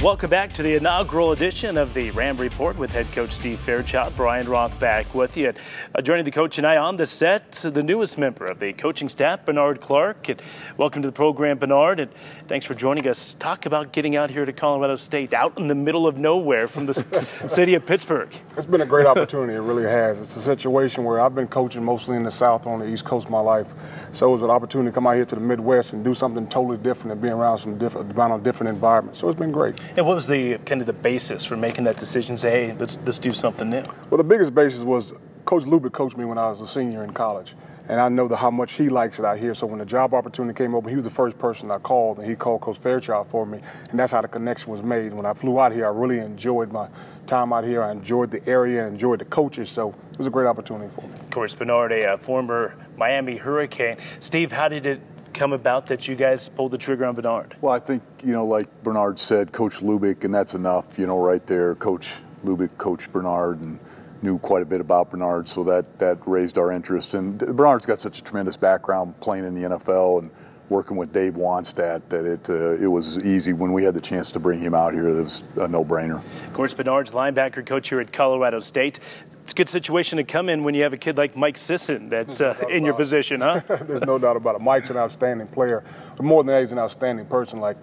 Welcome back to the inaugural edition of the Ram Report with head coach Steve Fairchild. Brian Roth back with you. Joining the coach and I on the set, the newest member of the coaching staff, Benard Clark. And welcome to the program, Benard. And thanks for joining us. Talk about getting out here to Colorado State, out in the middle of nowhere from the city of Pittsburgh. It's been a great opportunity. It really has. It's a situation where I've been coaching mostly in the South on the East Coast of my life. So it was an opportunity to come out here to the Midwest and do something totally different and be around some different environments. So it's been great. And what was the kind of the basis for making that decision? Say, hey, let's do something new. Well, the biggest basis was Coach Lubert coached me when I was a senior in college. And I know how much he likes it out here. So when the job opportunity came open, he was the first person I called, and he called Coach Fairchild for me. And that's how the connection was made. When I flew out here, I really enjoyed my time out here. I enjoyed the area and enjoyed the coaches. So it was a great opportunity for me. Of course, Benard, a former Miami Hurricane. Steve, how did it come about that you guys pulled the trigger on Benard? Well, I think, like Benard said, Coach Lubick, and that's enough, right there. Coach Lubick coached Benard and knew quite a bit about Benard, so that raised our interest. And Benard's got such a tremendous background playing in the NFL and working with Dave Wanstadt that it was easy when we had the chance to bring him out here. It was a no-brainer. Of course, Benard's linebacker coach here at Colorado State. It's a good situation to come in when you have a kid like Mike Sisson that's in your position, huh? There's no doubt about it. Mike's an outstanding player, but more than that, he's an outstanding person. Like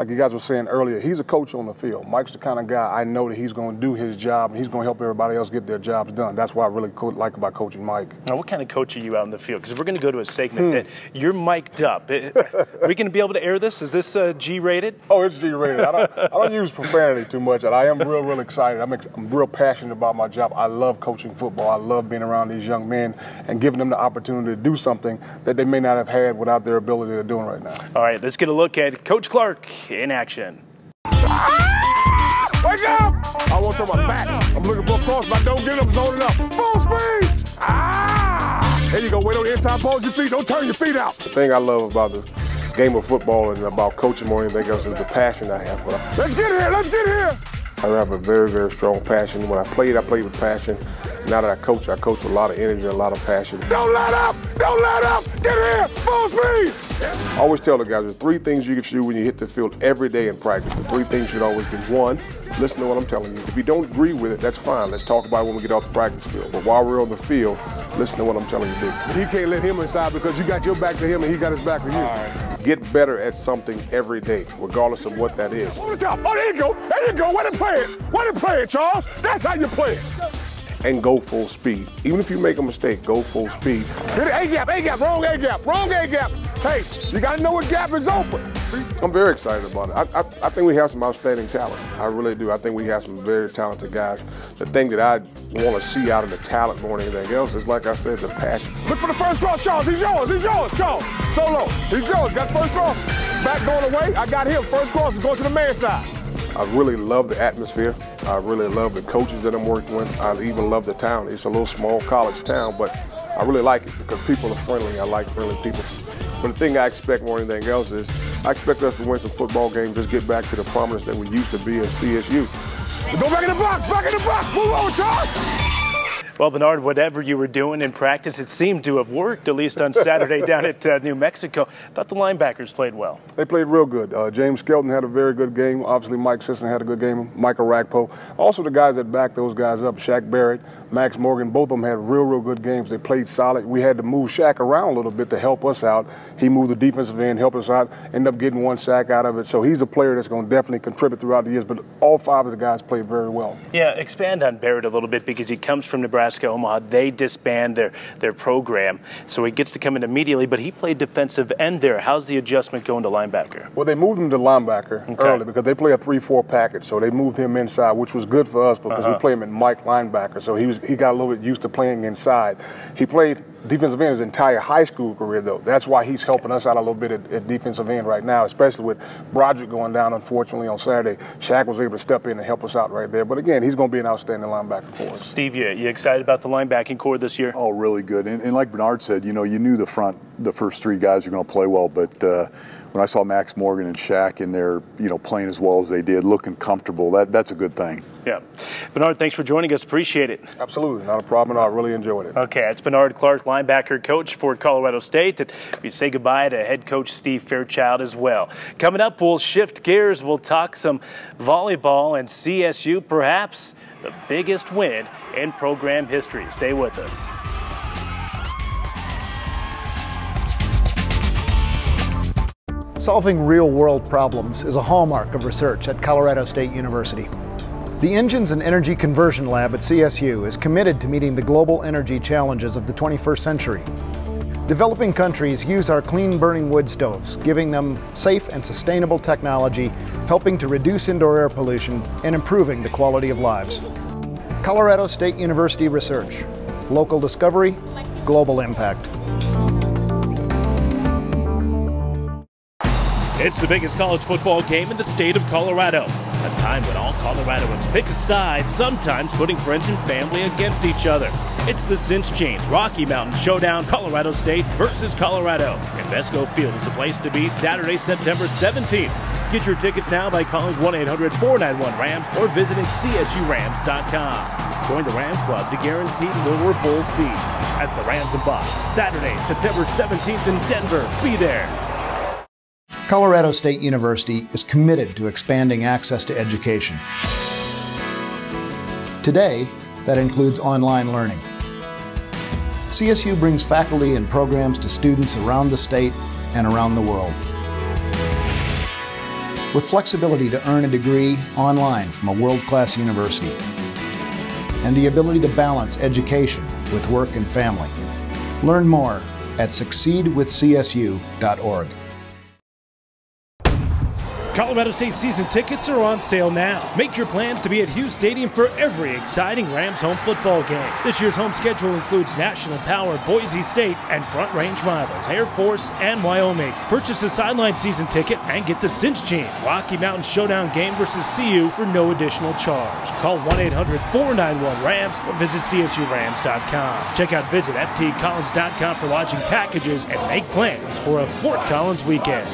you guys were saying earlier, he's a coach on the field. Mike's the kind of guy I know that he's going to do his job, and he's going to help everybody else get their jobs done. That's what I really like about coaching Mike. Now, what kind of coach are you out in the field? Because we're going to go to a segment that you're mic'd up. Are we going to be able to air this? Is this G-rated? Oh, it's G-rated. I don't use profanity too much, and I am real excited. I'm real passionate about my job. I love coaching football. I love being around these young men and giving them the opportunity to do something that they may not have had without their ability to do it right now. All right, let's get a look at Coach Clark in action. Wake up! I want to throw my back. I'm looking for a cross, but I don't get it. I'm zoning up. Full speed! There you go. Wait on the inside. Pose your feet. Don't turn your feet out. The thing I love about the game of football and about coaching more than anything else is the passion I have for it. Let's get here. Let's get here. I have a very strong passion. When I played with passion. Now that I coach with a lot of energy and a lot of passion. Don't let up! Don't let up! Get here! Full speed! I always tell the guys there's three things you can do when you hit the field every day in practice. The three things should always be: one, listen to what I'm telling you. If you don't agree with it, that's fine. Let's talk about it when we get off the practice field. But while we're on the field, listen to what I'm telling you to do. But he can't let him inside because you got your back to him and he got his back to you. All right. Get better at something every day, regardless of what that is. On the top. Oh, there you go. There you go. Way to play it. Way to play it, Charles. That's how you play it. And go full speed. Even if you make a mistake, go full speed. Hit it, A-gap, wrong A-gap, wrong A-gap. Hey, you got to know what gap is open. I'm very excited about it. I think we have some outstanding talent. I really do. I think we have some very talented guys. The thing that I want to see out of the talent more than anything else is, like I said, the passion. Look for the first cross, Charles. He's yours, Charles. Solo. He's yours. Got first cross. Back going away. I got him. First cross is going to the man side. I really love the atmosphere. I really love the coaches that I'm working with. I even love the town. It's a little small college town, but I really like it because people are friendly. I like friendly people. But the thing I expect more than anything else is I expect us to win some football games, just get back to the prominence that we used to be at CSU. Go back in the box, move on, Charles! Well, Benard, whatever you were doing in practice, it seemed to have worked, at least on Saturday down at New Mexico. Thought the linebackers played well. They played real good. James Skelton had a very good game. Obviously, Mike Sisson had a good game. Michael Ragpo. Also, the guys that backed those guys up, Shaq Barrett, Max Morgan, both of them had real good games. They played solid. We had to move Shaq around a little bit to help us out. He moved the defensive end, helped us out, ended up getting one sack out of it. So he's a player that's going to definitely contribute throughout the years. But all five of the guys played very well. Yeah, expand on Barrett a little bit because he comes from Nebraska, Omaha. They disband their program, so he gets to come in immediately. But he played defensive end there. How's the adjustment going to linebacker? Well, they moved him to linebacker early because they play a 3-4 package. So they moved him inside, which was good for us because we play him in Mike linebacker. So he got a little bit used to playing inside. He played defensive end his entire high school career, though. That's why he's helping us out a little bit at defensive end right now, especially with Broderick going down, unfortunately, on Saturday. Shaq was able to step in and help us out right there. But, again, he's going to be an outstanding linebacker for us. Steve, you excited about the linebacking core this year? Oh, really good. And like Benard said, you knew the first three guys are going to play well, but when I saw Max Morgan and Shaq in there, you know, playing as well as they did, looking comfortable, that's a good thing. Yeah. Benard, thanks for joining us. Appreciate it. Absolutely. Not a problem at all. I really enjoyed it. Okay, it's Benard Clark, linebacker coach for Colorado State. And we say goodbye to head coach Steve Fairchild as well. Coming up, we'll shift gears. We'll talk some volleyball and CSU, perhaps the biggest win in program history. Stay with us. Solving real-world problems is a hallmark of research at Colorado State University. The Engines and Energy Conversion Lab at CSU is committed to meeting the global energy challenges of the 21st century. Developing countries use our clean-burning wood stoves, giving them safe and sustainable technology, helping to reduce indoor air pollution and improving the quality of lives. Colorado State University Research. Local discovery, global impact. It's the biggest college football game in the state of Colorado. A time when all Coloradoans pick a side, sometimes putting friends and family against each other. It's the Cinch Chains Rocky Mountain Showdown, Colorado State versus Colorado. Invesco Field is the place to be Saturday, September 17th. Get your tickets now by calling 1-800-491-RAMS or visiting CSURAMS.com. Join the Ram Club to guarantee lower bowl seats as the Rams and Bucks, Saturday, September 17th in Denver. Be there. Colorado State University is committed to expanding access to education. Today, that includes online learning. CSU brings faculty and programs to students around the state and around the world. With flexibility to earn a degree online from a world-class university, and the ability to balance education with work and family. Learn more at succeedwithcsu.org. Colorado State season tickets are on sale now. Make your plans to be at Hughes Stadium for every exciting Rams home football game. This year's home schedule includes National Power, Boise State, and Front Range rivals, Air Force, and Wyoming. Purchase a sideline season ticket and get the Cinch Chains Rocky Mountain Showdown game versus CU for no additional charge. Call 1-800-491-RAMS or visit CSURAMS.com. Check out visitftcollins.com for lodging packages and make plans for a Fort Collins weekend.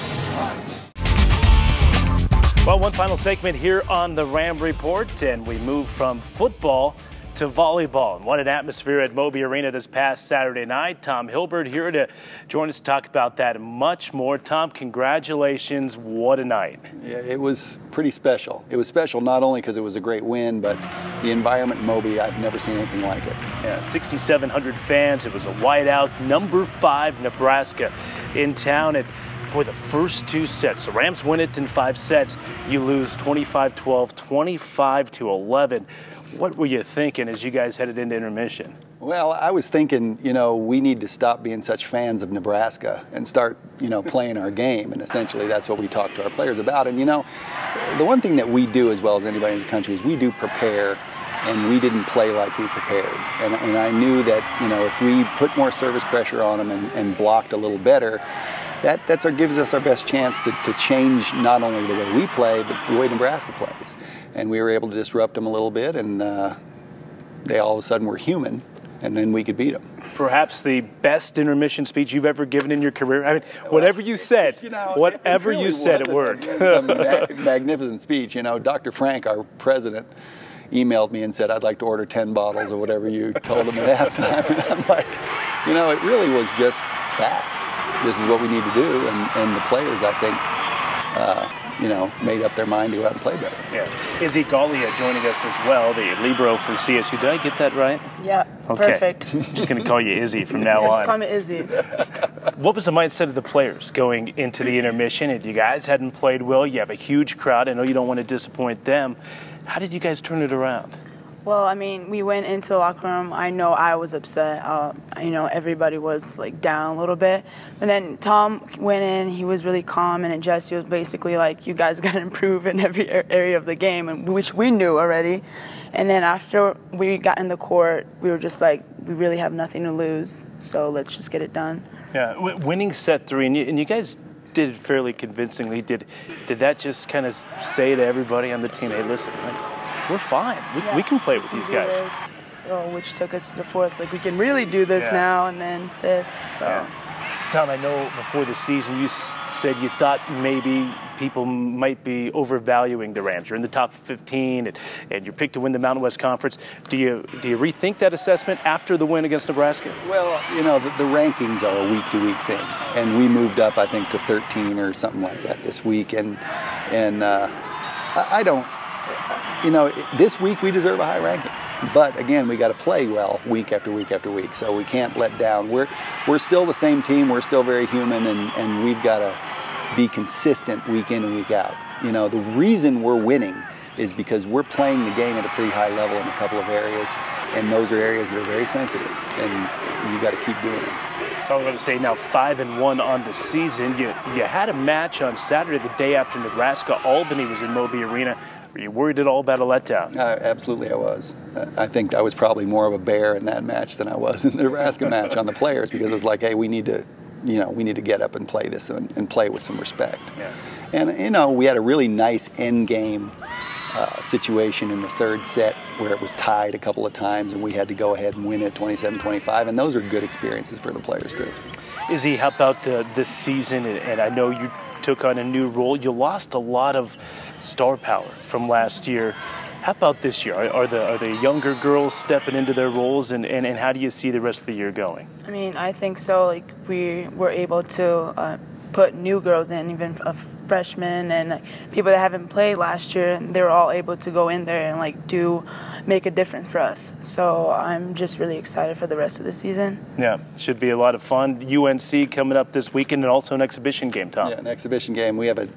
Well, one final segment here on the Ram Report, and we move from football to volleyball. And what an atmosphere at Moby Arena this past Saturday night. Tom Hilbert here to join us to talk about that and much more. Tom, congratulations. What a night. Yeah, it was pretty special. It was special not only because it was a great win, but the environment in Moby, I've never seen anything like it. Yeah, 6,700 fans. It was a whiteout, number 5 Nebraska in town. And boy, the first 2 sets, the Rams win it in 5 sets. You lose 25-12, 25-11. What were you thinking as you guys headed into intermission? Well, I was thinking, you know, we need to stop being such fans of Nebraska and start, you know, playing our game. And essentially that's what we talked to our players about. And, you know, the one thing that we do as well as anybody in the country is we do prepare, and we didn't play like we prepared. And I knew that, you know, if we put more service pressure on them and blocked a little better, that gives us our best chance to change not only the way we play, but the way Nebraska plays. And we were able to disrupt them a little bit, and they all of a sudden were human, and then we could beat them. Perhaps the best intermission speech you've ever given in your career. I mean, whatever you said, you know, whatever you said, it worked. Some magnificent speech. You know, Dr. Frank, our president, emailed me and said, I'd like to order 10 bottles or whatever you told him at halftime. And I'm like, you know, it really was just facts. This is what we need to do, and the players, I think, you know, made up their mind to go out and play better. Yeah. Izzy Gallia joining us as well, the libero for CSU. Did I get that right? Yeah, okay. Perfect. I'm just going to call you Izzy from now on. Just call me Izzy. What was the mindset of the players going into the intermission? And you guys hadn't played well. You have a huge crowd. I know you don't want to disappoint them. How did you guys turn it around? Well, I mean, we went into the locker room. I know I was upset. You know, everybody was, like, down a little bit. But then Tom went in. He was really calm, and Jesse was basically like, you guys got to improve in every area of the game, which we knew already. And then after we got in the court, we were just like, we really have nothing to lose, so let's just get it done. Yeah, winning set 3, and you guys did it fairly convincingly. Did that just kind of say to everybody on the team, hey, listen, we're fine. We can play with these guys. So, which took us to the 4th. Like, we can really do this now, and then 5th. So. Yeah. Tom, I know before the season you said you thought maybe people might be overvaluing the Rams. You're in the top 15, and you're picked to win the Mountain West Conference. Do you rethink that assessment after the win against Nebraska? Well, the rankings are a week-to-week thing, and we moved up, I think, to 13 or something like that this week. And I don't, this week we deserve a high ranking. But again, we got to play well week after week after week, so we can't let down. We're still the same team. We're still very human, and we've got to be consistent week in and week out. The reason we're winning is because we're playing the game at a pretty high level in a couple of areas, and those are areas that are very sensitive, and you got to keep doing it. Colorado State now 5-1 on the season. You had a match on Saturday, the day after Nebraska. Albany was in Moby Arena. Were you worried at all about a letdown? Absolutely, I was. I think I was probably more of a bear in that match than I was in the Nebraska match on the players, because it was like, hey, we need to get up and play this and play with some respect. Yeah. And we had a really nice end game situation in the third set where it was tied a couple of times, and we had to go ahead and win it 27-25, and those are good experiences for the players too. Izzy, how about this season? And I know you took on a new role. You lost a lot of star power from last year. How about this year? Are the younger girls stepping into their roles, and how do you see the rest of the year going? I mean, I think so. Like, we were able to put new girls in, even freshmen and people that haven't played last year, and they were all able to go in there and make a difference for us. So I'm just really excited for the rest of the season. Yeah, should be a lot of fun. UNC coming up this weekend, and also an exhibition game, Tom. Yeah, an exhibition game. We have a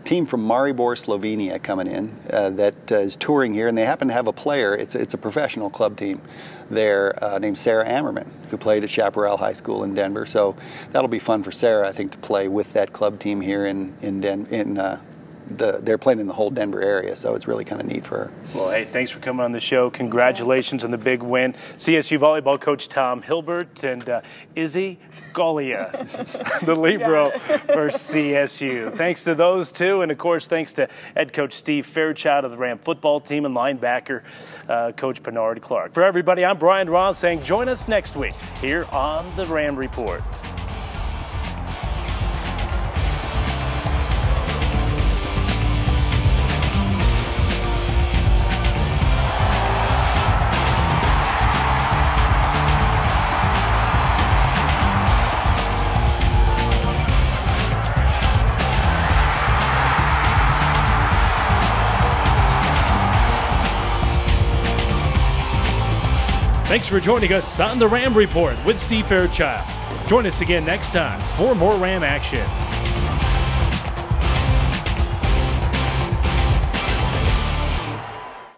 team from Maribor, Slovenia coming in that is touring here, and they happen to have a player. It's a professional club team there named Sarah Ammerman, who played at Chaparral High School in Denver. So that'll be fun for Sarah, I think, to play with that club team here they're playing in the whole Denver area, so it's really kind of neat for her. Well, hey, thanks for coming on the show. Congratulations on the big win. CSU volleyball coach Tom Hilbert and Izzy Gallia, the libero for CSU. Thanks to those two, and of course, thanks to head coach Steve Fairchild of the Ram football team and linebacker coach Benard Clark. For everybody, I'm Brian Roth saying join us next week here on the Ram Report. Thanks for joining us on the Ram Report with Steve Fairchild. Join us again next time for more Ram action.